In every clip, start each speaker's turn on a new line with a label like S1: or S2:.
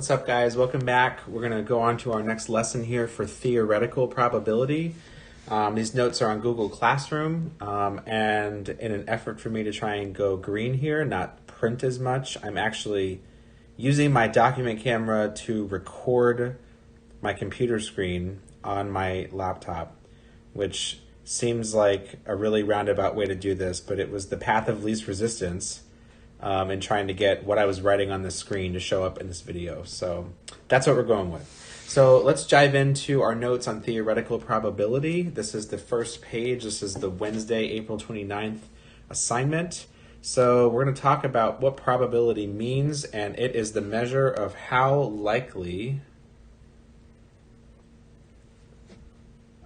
S1: What's up, guys? Welcome back. We're going to go on to our next lesson here for theoretical probability. These notes are on Google Classroom, and in an effort for me to try and go green here, not print as much, I'm actually using my document camera to record my computer screen on my laptop, which seems like a really roundabout way to do this, but it was the path of least resistance in trying to get what I was writing on the screen to show up in this video. So that's what we're going with. So let's dive into our notes on theoretical probability. This is the first page. This is the Wednesday, April 29th assignment. So we're going to talk about what probability means, and it is the measure of how likely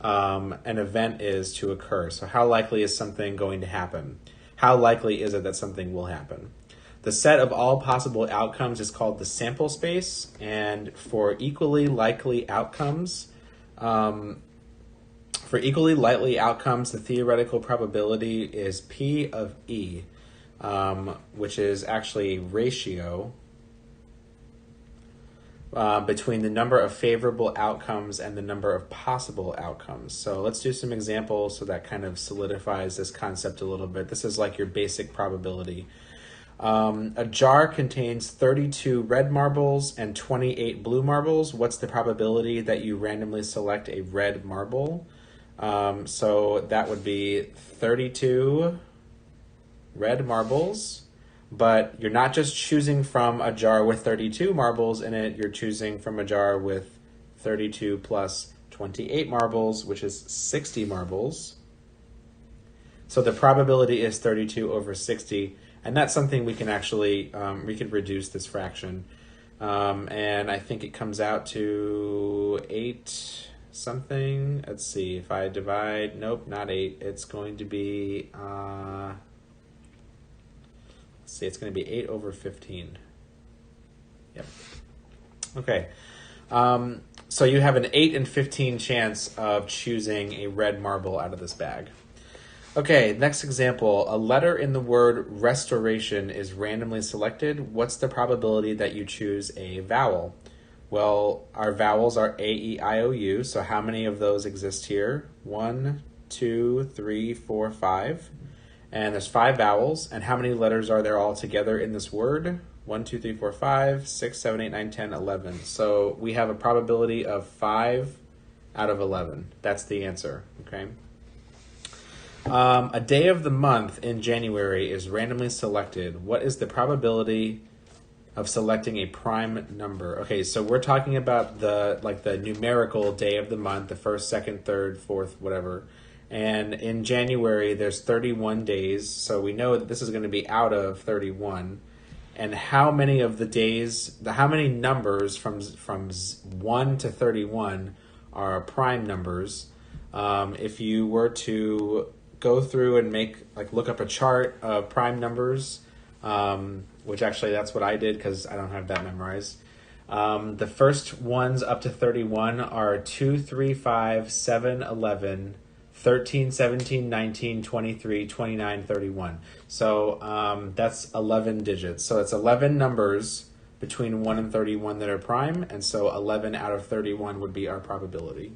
S1: an event is to occur. So how likely is something going to happen? How likely is it that something will happen? The set of all possible outcomes is called the sample space, and for equally likely outcomes, the theoretical probability is P of E, which is actually a ratio between the number of favorable outcomes and the number of possible outcomes. So let's do some examples so that kind of solidifies this concept a little bit. This is like your basic probability. A jar contains 32 red marbles and 28 blue marbles. What's the probability that you randomly select a red marble? So that would be 32 red marbles, but you're not just choosing from a jar with 32 marbles in it, you're choosing from a jar with 32 plus 28 marbles, which is 60 marbles. So the probability is 32 over 60. And that's something we can actually, we can reduce this fraction. And I think it comes out to 8 something. Let's see, if I divide, nope, not 8. It's going to be, let's see, it's going to be 8 over 15. Yep. Okay. So you have an 8 in 15 chance of choosing a red marble out of this bag. Okay, next example. A letter in the word restoration is randomly selected. What's the probability that you choose a vowel? Well, our vowels are A, E, I, O, U. So how many of those exist here? 1, 2, 3, 4, 5. And there's 5 vowels. And how many letters are there all together in this word? 1, 2, 3, 4, 5, 6, 7, 8, 9, 10, 11. So we have a probability of 5 out of 11. That's the answer, okay? A day of the month in January is randomly selected. What is the probability of selecting a prime number? Okay, so we're talking about the numerical day of the month, the first, second, third, fourth, whatever. And in January, there's 31 days, so we know that this is going to be out of 31. And how many of the days, how many numbers from 1 to 31 are prime numbers? If you were to go through and look up a chart of prime numbers, which actually that's what I did because I don't have that memorized. The first ones up to 31 are 2, 3, 5, 7, 11, 13, 17, 19, 23, 29, 31. So that's 11 digits. So it's 11 numbers between 1 and 31 that are prime, and so 11 out of 31 would be our probability.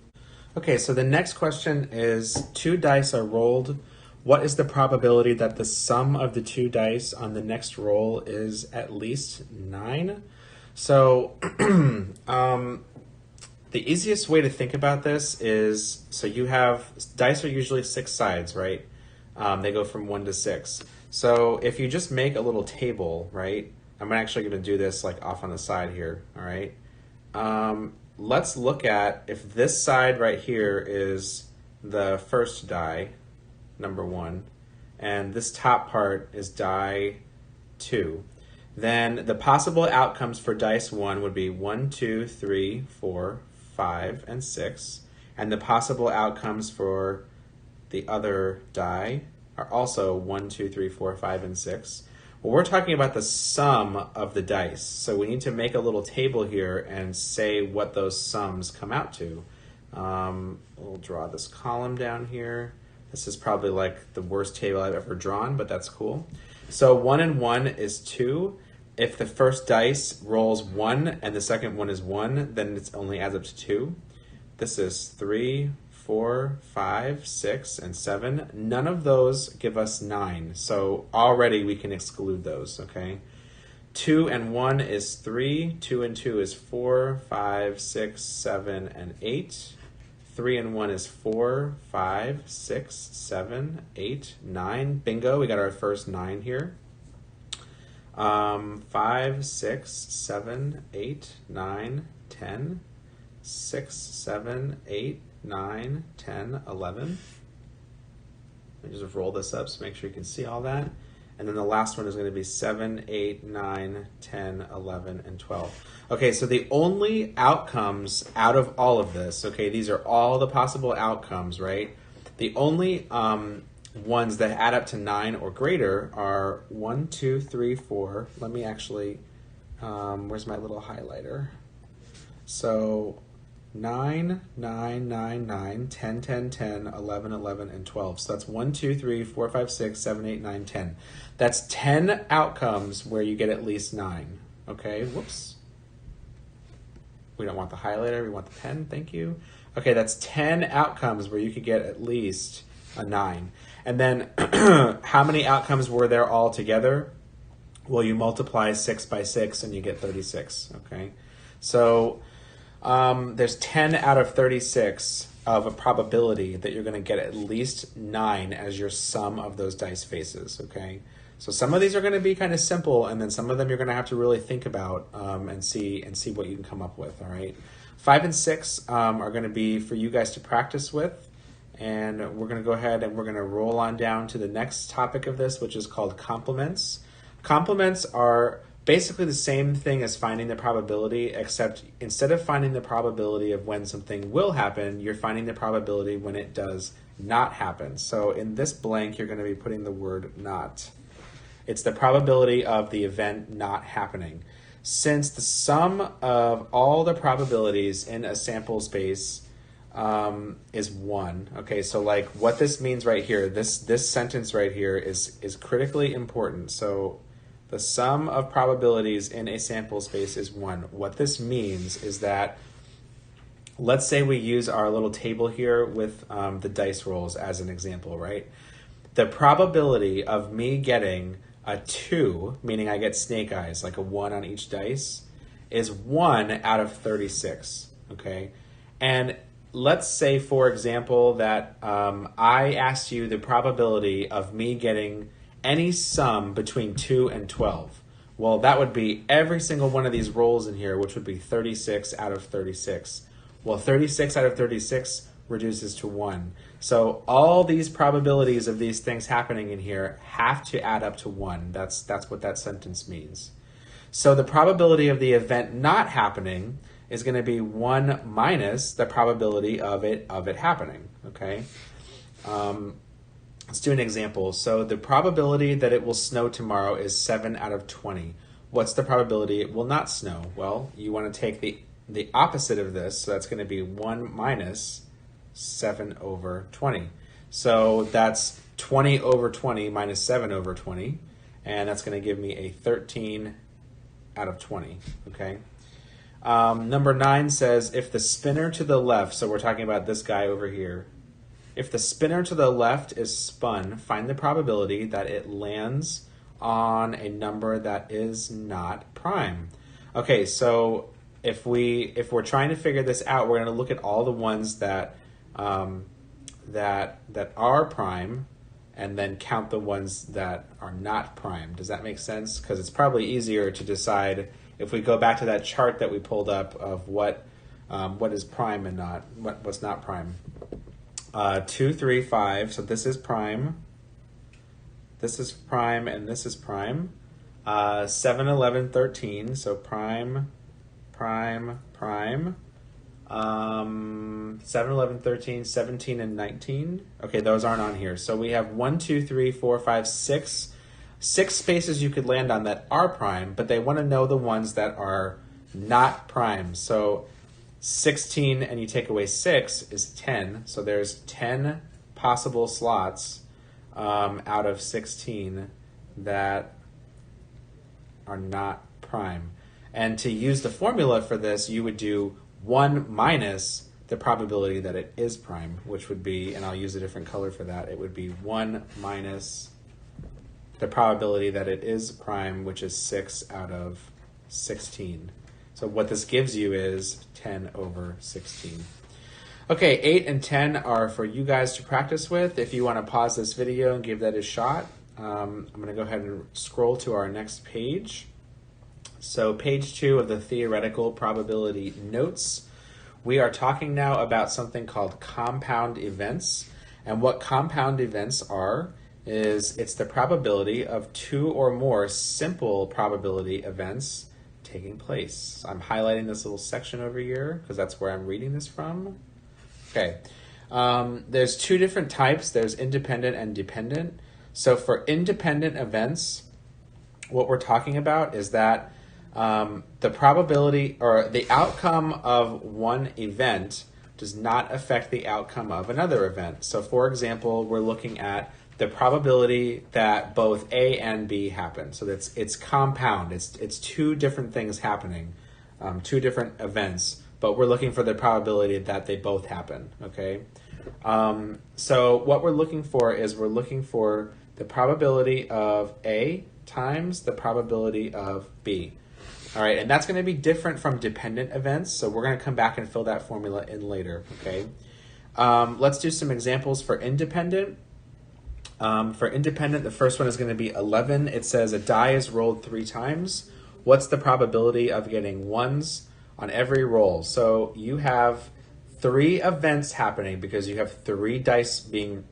S1: Okay, so the next question is 2 dice are rolled. What is the probability that the sum of the 2 dice on the next roll is at least 9? So the easiest way to think about this is, so you have, dice are usually 6 sides, right? They go from 1 to 6. So if you just make a little table, right? I'm actually going to do this off on the side here, all right? Let's look at if this side right here is the first die, number 1, and this top part is die 2. Then the possible outcomes for dice 1 would be 1, 2, 3, 4, 5, and 6. And the possible outcomes for the other die are also 1, 2, 3, 4, 5, and 6. Well, we're talking about the sum of the dice. So we need to make a little table here and say what those sums come out to. We'll draw this column down here. This is probably the worst table I've ever drawn, but that's cool. So 1 and 1 is 2. if the first dice rolls 1 and the second one is 1, then it only adds up to 2. This is 3, 4, 5, 6, and 7. None of those give us 9. So already we can exclude those, okay? 2 and 1 is 3. 2 and 2 is 4, 5, 6, 7, and 8. 3 and 1 is 4, 5, 6, 7, 8, 9. Bingo, we got our first 9 here. 5, 6, 7, 8, 9, 10, 6, 7, 8, 9, 10, 11. Let me just roll this up so make sure you can see all that. And then the last one is going to be 7, 8, 9, 10, 11, and 12. Okay, so the only outcomes out of all of this, okay, these are all the possible outcomes, right? The only ones that add up to 9 or greater are 1, 2, 3, 4. Let me actually, where's my little highlighter? So 9, 9, 9, 9, 10, 10, 10, 11, 11, and 12. So that's 1, 2, 3, 4, 5, 6, 7, 8, 9, 10. That's 10 outcomes where you get at least 9. Okay, whoops. We don't want the highlighter, we want the pen, thank you. Okay, that's 10 outcomes where you could get at least a 9. And then how many outcomes were there all together? Well, you multiply 6 by 6 and you get 36, okay? So there's 10 out of 36 of a probability that you're going to get at least 9 as your sum of those dice faces, okay? So some of these are going to be kind of simple, and then some of them you're going to have to really think about and see what you can come up with, all right? 5 and 6 are going to be for you guys to practice with, and we're going to go ahead and we're going to roll on down to the next topic of this, which is called complements. Complements are basically the same thing as finding the probability, except instead of finding the probability of when something will happen, you're finding the probability when it does not happen. So in this blank, you're going to be putting the word not. It's the probability of the event not happening. Since the sum of all the probabilities in a sample space is 1, okay, so like what this means right here, this sentence right here is critically important. So the sum of probabilities in a sample space is 1. What this means is that, let's say we use our little table here with the dice rolls as an example, right? The probability of me getting a 2, meaning I get snake eyes, like a 1 on each dice, is 1 out of 36, okay? And let's say, for example, that I asked you the probability of me getting any sum between 2 and 12. Well, that would be every single one of these rolls in here, which would be 36 out of 36. Well, 36 out of 36 reduces to 1. So all these probabilities of these things happening in here have to add up to 1. That's what that sentence means. So the probability of the event not happening is going to be 1 minus the probability of it happening, okay? Let's do an example. So the probability that it will snow tomorrow is 7 out of 20. What's the probability it will not snow? Well, you want to take the opposite of this, so that's going to be 1 minus 7 over 20. So that's 20 over 20 minus 7 over 20, and that's going to give me a 13 out of 20, okay? Number 9 says, if the spinner to the left, so we're talking about this guy over here, if the spinner to the left is spun, find the probability that it lands on a number that is not prime. Okay, so if we're trying to figure this out, we're going to look at all the ones that that are prime, and then count the ones that are not prime. Does that make sense? Because it's probably easier to decide if we go back to that chart that we pulled up of what is prime and not what's not prime. 2, 3, 5. So this is prime. This is prime, and this is prime. 7, 11, 13. So prime, prime, prime. 7, 11, 13, 17, and 19. Okay, those aren't on here. So we have 1, 2, 3, 4, 5, 6. 6 spaces you could land on that are prime, but they want to know the ones that are not prime. So 16 and you take away 6 is 10. So there's 10 possible slots out of 16 that are not prime. And to use the formula for this, you would do 1 minus the probability that it is prime, which would be, and I'll use a different color for that, it would be 1 minus the probability that it is prime, which is 6 out of 16. So what this gives you is 10 over 16. Okay, 8 and 10 are for you guys to practice with. If you want to pause this video and give that a shot, I'm going to go ahead and scroll to our next page. So page 2 of the theoretical probability notes. We are talking now about something called compound events. And what compound events are is it's the probability of 2 or more simple probability events taking place. I'm highlighting this little section over here because that's where I'm reading this from. Okay, there's 2 different types. There's independent and dependent. So for independent events, what we're talking about is that the probability or the outcome of one event does not affect the outcome of another event. So for example, we're looking at the probability that both A and B happen. So it's compound. It's 2 different things happening, 2 different events, but we're looking for the probability that they both happen, okay? So what we're looking for is we're looking for the probability of A times the probability of B. All right, and that's going to be different from dependent events, so we're going to come back and fill that formula in later, okay? Let's do some examples for independent. For independent, the first one is going to be 11. It says a die is rolled 3 times. What's the probability of getting 1s on every roll? So you have 3 events happening because you have 3 dice being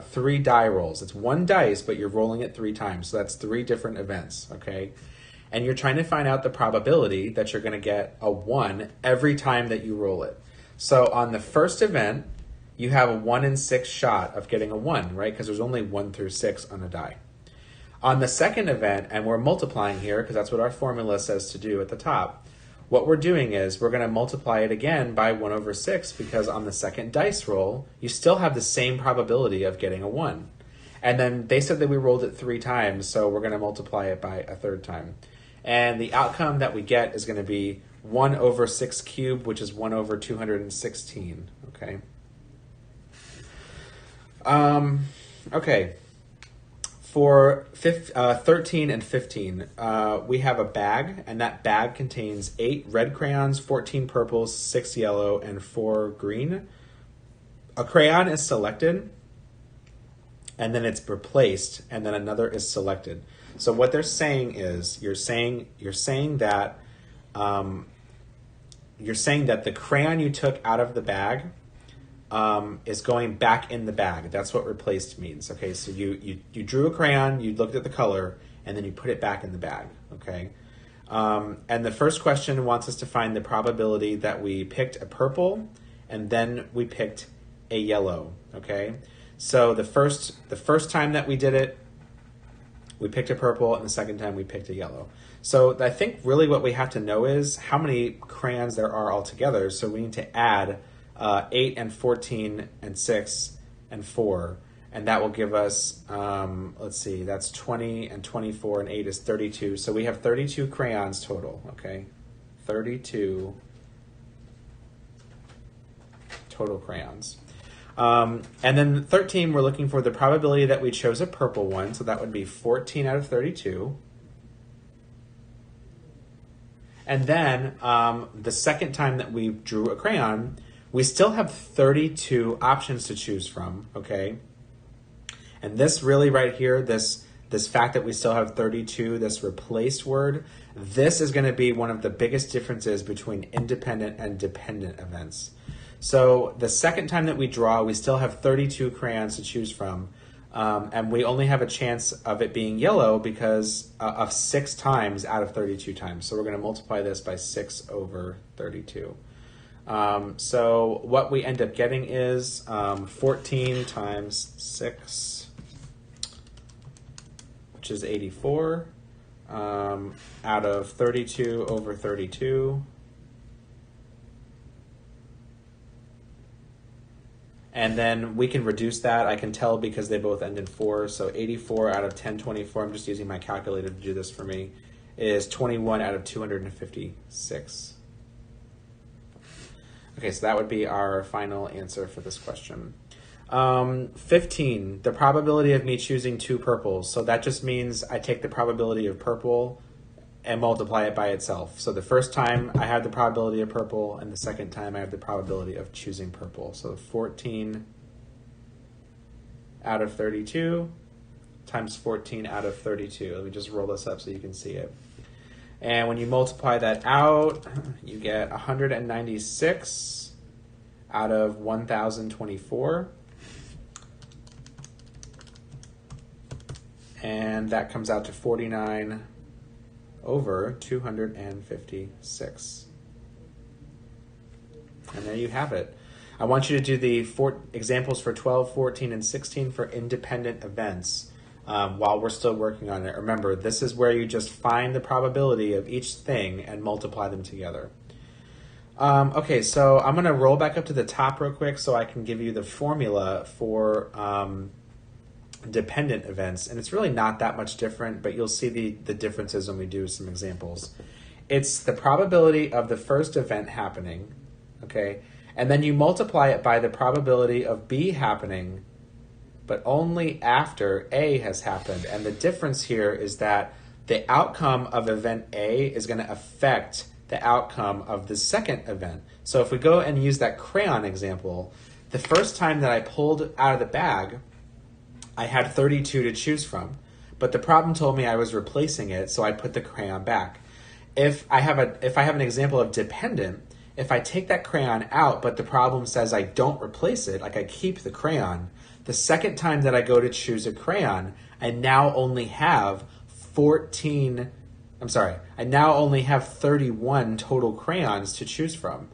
S1: 3 die rolls. It's 1 dice, but you're rolling it 3 times. So that's 3 different events, okay? And you're trying to find out the probability that you're going to get a 1 every time that you roll it. So on the first event, you have a 1 in 6 shot of getting a 1, right? Because there's only 1 through 6 on a die. On the second event, and we're multiplying here because that's what our formula says to do at the top, what we're doing is we're going to multiply it again by 1 over 6 because on the second dice roll, you still have the same probability of getting a 1. And then they said that we rolled it 3 times, so we're going to multiply it by a 3rd time. And the outcome that we get is going to be 1 over 6 cubed, which is 1 over 216, okay? Okay, for 13 and 15, we have a bag, and that bag contains 8 red crayons, 14 purples, 6 yellow, and 4 green. A crayon is selected, and then it's replaced, and then another is selected. So what they're saying is, you're saying that the crayon you took out of the bag is going back in the bag. That's what replaced means. Okay, so you drew a crayon, you looked at the color, and then you put it back in the bag. Okay, and the first question wants us to find the probability that we picked a purple, and then we picked a yellow. Okay, so the first time that we did it, we picked a purple, and the second time we picked a yellow. So I think really what we have to know is how many crayons there are altogether. So we need to add 8 and 14 and 6 and 4. And that will give us, let's see, that's 20 and 24 and 8 is 32. So we have 32 crayons total, okay? 32 total crayons. And then 13, we're looking for the probability that we chose a purple one. So that would be 14 out of 32. And then the second time that we drew a crayon, we still have 32 options to choose from, okay? And this really right here, this fact that we still have 32, this replaced word, this is going to be one of the biggest differences between independent and dependent events. So the second time that we draw, we still have 32 crayons to choose from, and we only have a chance of it being yellow because of 6 times out of 32 times. So we're going to multiply this by 6 over 32. So what we end up getting is 14 times 6, which is 84, out of 32 over 32. And then we can reduce that. I can tell because they both end in 4. So 84 out of 1024. I'm just using my calculator to do this for me. is 21 out of 256. Okay, so that would be our final answer for this question. 15, the probability of me choosing 2 purples. So that just means I take the probability of purple and multiply it by itself. So the first time I have the probability of purple, and the second time I have the probability of choosing purple. So 14 out of 32 times 14 out of 32. Let me just roll this up so you can see it. And when you multiply that out, you get 196 out of 1,024. And that comes out to 49 over 256. And there you have it. I want you to do the examples for 12, 14, and 16 for independent events while we're still working on it. Remember, this is where you just find the probability of each thing and multiply them together. Okay, so I'm going to roll back up to the top real quick so I can give you the formula for dependent events. And it's really not that much different, but you'll see the differences when we do some examples. It's the probability of the first event happening, okay? And then you multiply it by the probability of B happening, but only after A has happened. And the difference here is that the outcome of event A is going to affect the outcome of the second event. So if we go and use that crayon example, the first time that I pulled out of the bag, I had 32 to choose from, but the problem told me I was replacing it, so I put the crayon back. If I have an example of dependent, if I take that crayon out, but the problem says I don't replace it, like I keep the crayon, the second time that I go to choose a crayon, I now only have 31 total crayons to choose from.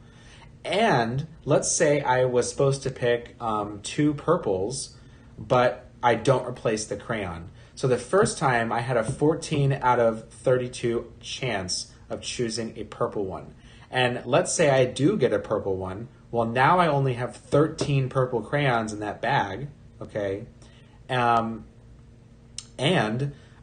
S1: And let's say I was supposed to pick 2 purples, but I don't replace the crayon. So the first time I had a 14 out of 32 chance of choosing a purple one. And let's say I do get a purple one. Well, now I only have 13 purple crayons in that bag, okay? And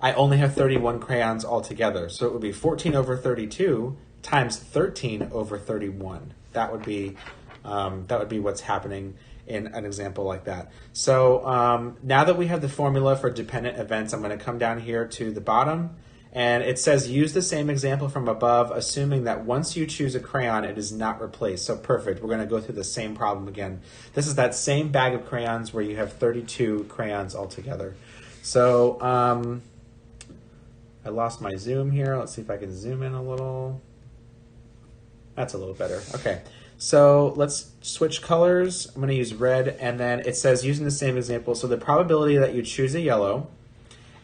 S1: I only have 31 crayons altogether. So it would be 14 over 32 times 13 over 31. That would be what's happening in an example like that. So now that we have the formula for dependent events, I'm going to come down here to the bottom, and it says use the same example from above, assuming that once you choose a crayon, it is not replaced. So perfect. We're going to go through the same problem again. This is that same bag of crayons where you have 32 crayons altogether. So I lost my zoom here. Let's see if I can zoom in a little. That's a little better. Okay. So let's switch colors. I'm going to use red, and then it says using the same example. So the probability that you choose a yellow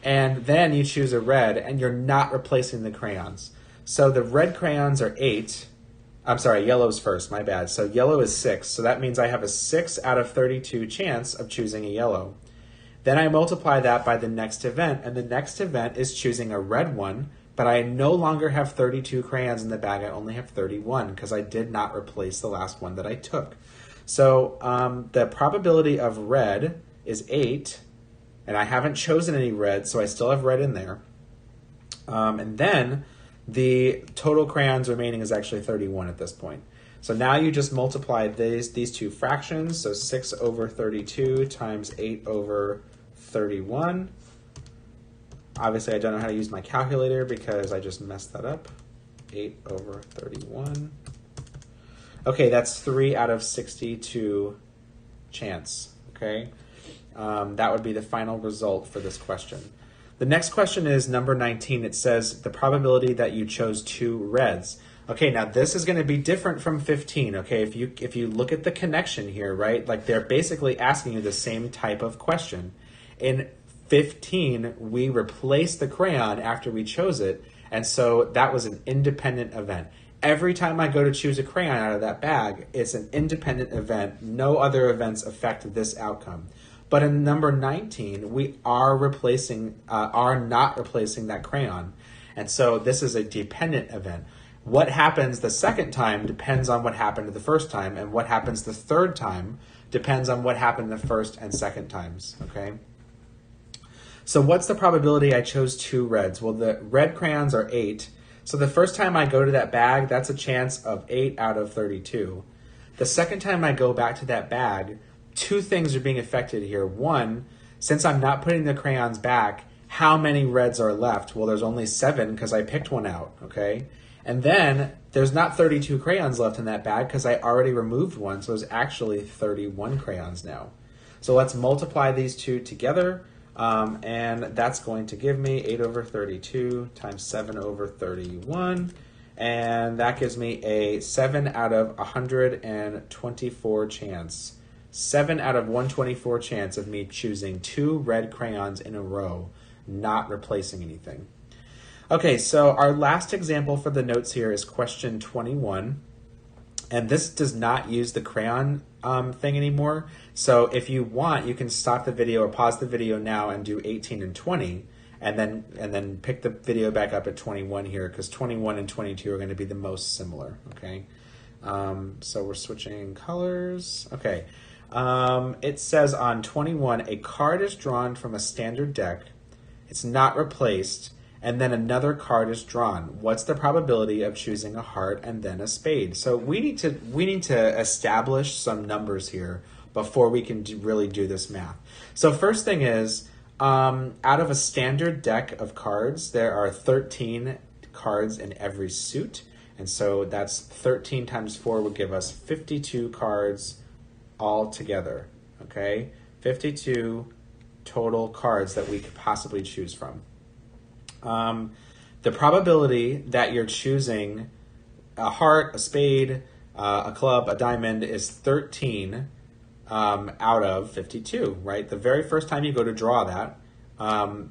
S1: and then you choose a red and you're not replacing the crayons. So the red crayons are 8. I'm sorry, yellow's first, my bad. So yellow is 6. So that means I have a 6 out of 32 chance of choosing a yellow. Then I multiply that by the next event, and the next event is choosing a red one, but I no longer have 32 crayons in the bag. I only have 31 because I did not replace the last one that I took. So the probability of red is 8, and I haven't chosen any red, so I still have red in there. And then the total crayons remaining is actually 31 at this point. So now you just multiply these two fractions, so 6 over 32 times 8 over 31. Obviously, I don't know how to use my calculator because I just messed that up. 8 over 31. Okay, that's 3 out of 62 chance, okay? That would be the final result for this question. The next question is number 19. It says the probability that you chose 2 reds. Okay, now this is going to be different from 15, okay? If you look at the connection here, right? Like they're basically asking you the same type of question. In 15, we replaced the crayon after we chose it, and so that was an independent event. Every time I go to choose a crayon out of that bag, it's an independent event. No other events affect this outcome. But in number 19, we are not replacing that crayon, and so this is a dependent event. What happens the second time depends on what happened the first time, and what happens the third time depends on what happened the first and second times, okay? So what's the probability I chose 2 reds? Well, the red crayons are 8. So the first time I go to that bag, that's a chance of 8 out of 32. The second time I go back to that bag, 2 things are being affected here. One, since I'm not putting the crayons back, how many reds are left? Well, there's only 7 because I picked one out, okay? And then there's not 32 crayons left in that bag because I already removed one, so there's actually 31 crayons now. So let's multiply these 2 together, and that's going to give me 8 over 32 times 7 over 31, and that gives me a 7 out of 124 chance. 7 out of 124 chance of me choosing 2 red crayons in a row, not replacing anything. Okay, so our last example for the notes here is question 21. And this does not use the crayon thing anymore. So if you want, you can stop the video or pause the video now and do 18 and 20. And then pick the video back up at 21 here, because 21 and 22 are going to be the most similar, okay? So we're switching colors. Okay. It says on 21, a card is drawn from a standard deck. It's not replaced, and then another card is drawn. What's the probability of choosing a heart and then a spade? So we need to establish some numbers here before we can really do this math. So first thing is, out of a standard deck of cards, there are 13 cards in every suit, and so that's 13 times 4 would give us 52 cards all together, okay? 52 total cards that we could possibly choose from. The probability that you're choosing a heart, a spade, a club, a diamond is 13 out of 52, right? The very first time you go to draw that,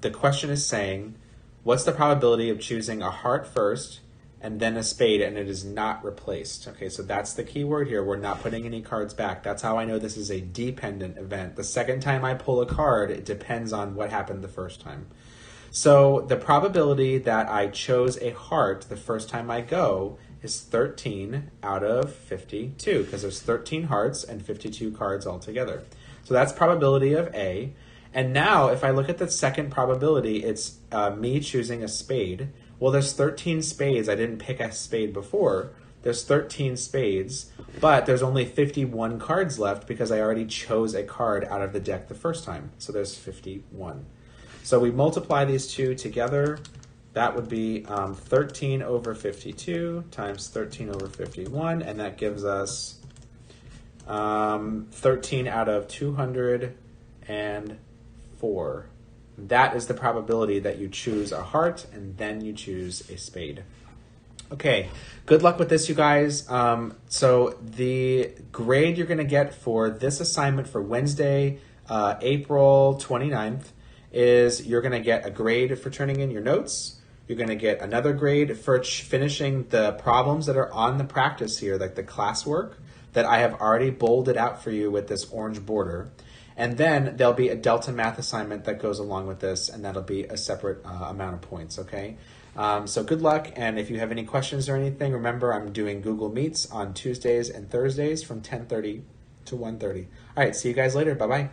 S1: the question is saying, what's the probability of choosing a heart first and then a spade, and it is not replaced? Okay, so that's the key word here. We're not putting any cards back. That's how I know this is a dependent event. The second time I pull a card, it depends on what happened the first time. So the probability that I chose a heart the first time I go is 13 out of 52, because there's 13 hearts and 52 cards altogether. So that's probability of A. And now if I look at the second probability, it's me choosing a spade. Well, there's 13 spades. I didn't pick a spade before. There's 13 spades, but there's only 51 cards left because I already chose a card out of the deck the first time. So there's 51. So we multiply these 2 together. That would be 13 over 52 times 13 over 51, and that gives us 13 out of 204. That is the probability that you choose a heart and then you choose a spade. Okay, good luck with this, you guys. So the grade you're going to get for this assignment for Wednesday, April 29th, is you're going to get a grade for turning in your notes. You're going to get another grade for finishing the problems that are on the practice here, like the classwork that I have already bolded out for you with this orange border. And then there'll be a Delta Math assignment that goes along with this, and that'll be a separate amount of points, okay? So good luck, and if you have any questions or anything, remember I'm doing Google Meets on Tuesdays and Thursdays from 10:30 to 1:30. All right, see you guys later. Bye-bye.